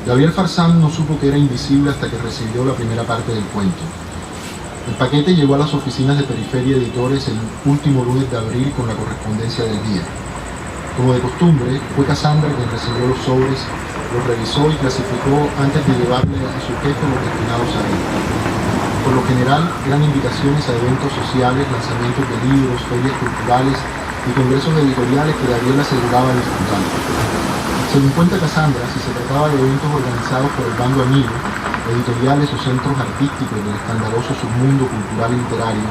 Gabriel Farsán no supo que era invisible hasta que recibió la primera parte del cuento. El paquete llegó a las oficinas de Periferia Editores el último lunes de abril con la correspondencia del día. Como de costumbre, fue Cassandra quien recibió los sobres, los revisó y clasificó antes de llevarle a su jefe los destinados a él. Por lo general, eran invitaciones a eventos sociales, lanzamientos de libros, ferias culturales y congresos editoriales que Gabriel aseguraba disfrutar. Según cuenta Cassandra, si se trataba de eventos organizados por el bando amigo, editoriales o centros artísticos del escandaloso submundo cultural y literario,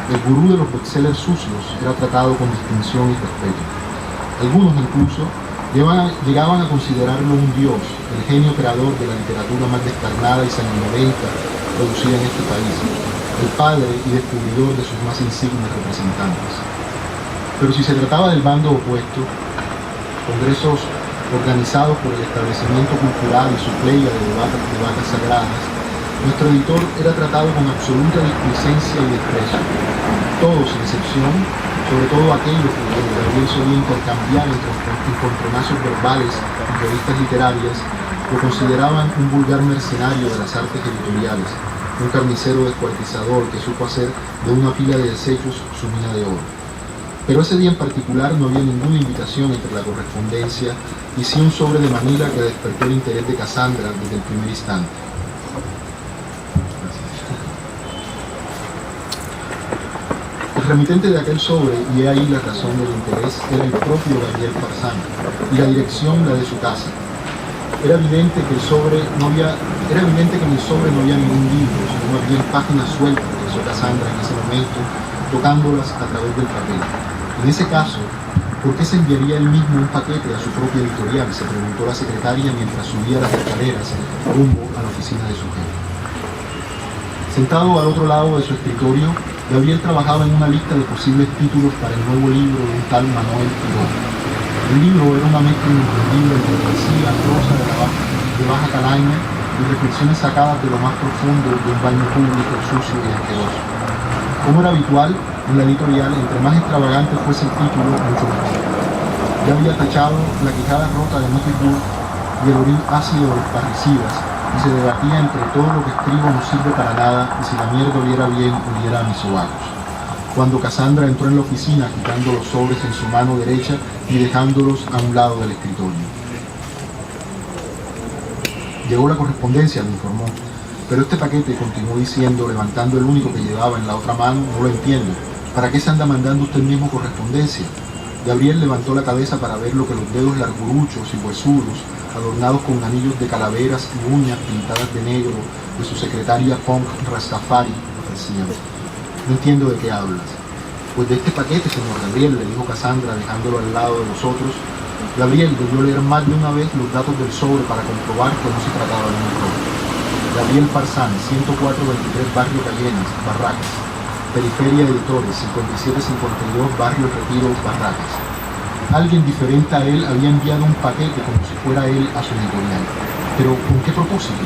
el gurú de los bestsellers sucios era tratado con distinción y respeto. Algunos incluso llegaban a considerarlo un dios, el genio creador de la literatura más descarnada y sanguinolenta producida en este país, el padre y descubridor de sus más insignes representantes. Pero si se trataba del bando opuesto, congresos organizados por el establecimiento cultural y su playa de vacas sagradas, nuestro editor era tratado con absoluta displicencia y desprecio. Todos, sin excepción, sobre todo aquellos que Gabriel solía intercambiar entre encontronazos verbales y revistas literarias, lo consideraban un vulgar mercenario de las artes editoriales, un carnicero descuartizador que supo hacer de una pila de desechos su mina de oro. Pero ese día en particular no había ninguna invitación entre la correspondencia y sí un sobre de Manila que despertó el interés de Cassandra desde el primer instante. El remitente de aquel sobre, y he ahí la razón del interés, era el propio Gabriel Farsán, y la dirección la de su casa. Era evidente que en el sobre no había ningún libro, sino más bien páginas sueltas, pensó Cassandra en ese momento, tocándolas a través del papel. En ese caso, ¿por qué se enviaría él mismo un paquete a su propia editorial?, se preguntó la secretaria mientras subía las escaleras rumbo a la oficina de su jefe. Sentado al otro lado de su escritorio, Gabriel trabajaba en una lista de posibles títulos para el nuevo libro de un tal Manuel Tirón. El libro era una mezcla inentendible entre poesía, prosa de baja calaña y reflexiones sacadas de lo más profundo de un baño público sucio y asqueroso. Como era habitual, en la editorial, entre más extravagante fuese el título, mucho mejor. Ya había tachado la quijada rota de Notibook y el orín ácido de los parricidas, y se debatía entre todo lo que escribo no sirve para nada y si la mierda oliera bien, oliera a mis sobacos. Cuando Cassandra entró en la oficina quitando los sobres en su mano derecha y dejándolos a un lado del escritorio. Llegó la correspondencia, me informó, pero este paquete, continuó diciendo, levantando el único que llevaba en la otra mano, no lo entiendo. ¿Para qué se anda mandando usted mismo correspondencia? Gabriel levantó la cabeza para ver lo que los dedos larguruchos y huesudos, adornados con anillos de calaveras y uñas pintadas de negro, de su secretaria punk Rastafari, ofrecían. No entiendo de qué hablas. Pues de este paquete, señor Gabriel, le dijo Cassandra, dejándolo al lado de los otros. Gabriel debió leer más de una vez los datos del sobre para comprobar que no se trataba de un error. Gabriel Farsán, 104-23 Barrio Cayenas, Barracas. Periferia Editores, 57-52 Barrio Retiro, Barracas. Alguien diferente a él había enviado un paquete como si fuera él a su editorial. Pero, ¿con qué propósito?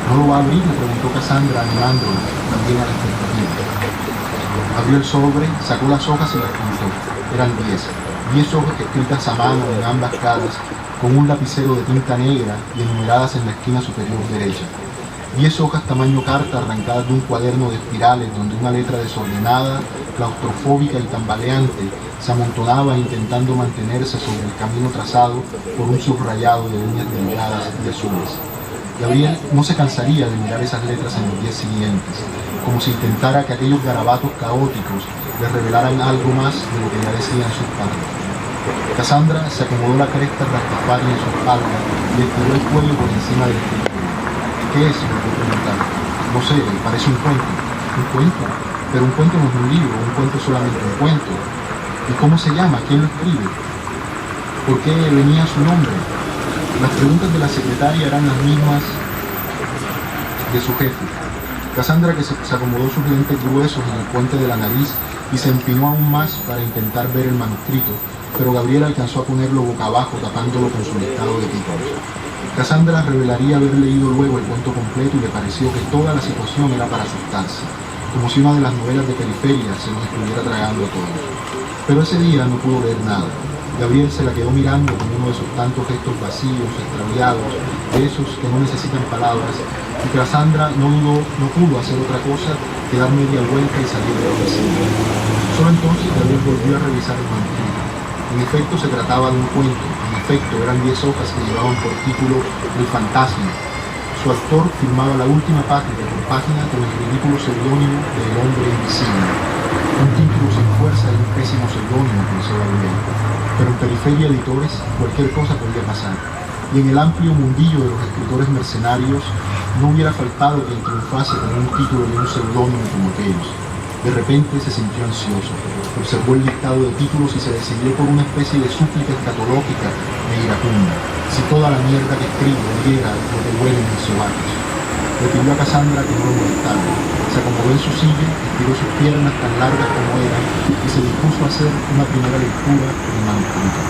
¿No lo va a abrir?, le preguntó Cassandra, animándolo también a la expectativa. Abrió el sobre, sacó las hojas y las contó. Eran 10 hojas escritas a mano en ambas caras, con un lapicero de tinta negra y enumeradas en la esquina superior derecha. 10 hojas tamaño carta arrancadas de un cuaderno de espirales donde una letra desordenada, claustrofóbica y tambaleante se amontonaba intentando mantenerse sobre el camino trazado por un subrayado de líneas delgadas y azules. Gabriel no se cansaría de mirar esas letras en los días siguientes, como si intentara que aquellos garabatos caóticos le revelaran algo más de lo que ya decían sus párrafos. Cassandra se acomodó la cresta Rastafari en su espalda y estiró el cuello por encima del escritorio. ¿Qué es?, me fue preguntar. No sé, parece un cuento. ¿Un cuento? Pero un cuento no es un libro, un cuento es solamente un cuento. ¿Y cómo se llama? ¿Quién lo escribe? ¿Por qué venía su nombre? Las preguntas de la secretaria eran las mismas de su jefe. Cassandra, que se acomodó sus lentes gruesos en el puente de la nariz y se empinó aún más para intentar ver el manuscrito, pero Gabriel alcanzó a ponerlo boca abajo, tapándolo con su listado de títulos. Cassandra revelaría haber leído luego el cuento completo y le pareció que toda la situación era para asustarse, como si una de las novelas de Periferia se nos estuviera tragando a todos. Pero ese día no pudo leer nada. Gabriel se la quedó mirando con uno de esos tantos gestos vacíos, extraviados, de esos que no necesitan palabras, y Cassandra no pudo hacer otra cosa que dar media vuelta y salir de la oficina. Solo entonces Gabriel volvió a revisar el manuscrito. En efecto se trataba de un cuento, en efecto eran 10 hojas que llevaban por título El fantasma. Su autor firmaba la última página por página con el ridículo seudónimo de El hombre invisible. Un título sin fuerza y un pésimo seudónimo, pensó Gabriel. Pero en Periferia Editores cualquier cosa podía pasar. Y en el amplio mundillo de los escritores mercenarios no hubiera faltado quien triunfase con un título y un seudónimo como aquellos. De repente se sintió ansioso, observó el listado de títulos y se decidió por una especie de súplica escatológica e iracunda. Si toda la mierda que escribo oyera lo que huele en mis sobacos. Le pidió a Cassandra que no lo molestara. Se acomodó en su silla, estiró sus piernas tan largas como eran y se dispuso a hacer una primera lectura del manuscrito.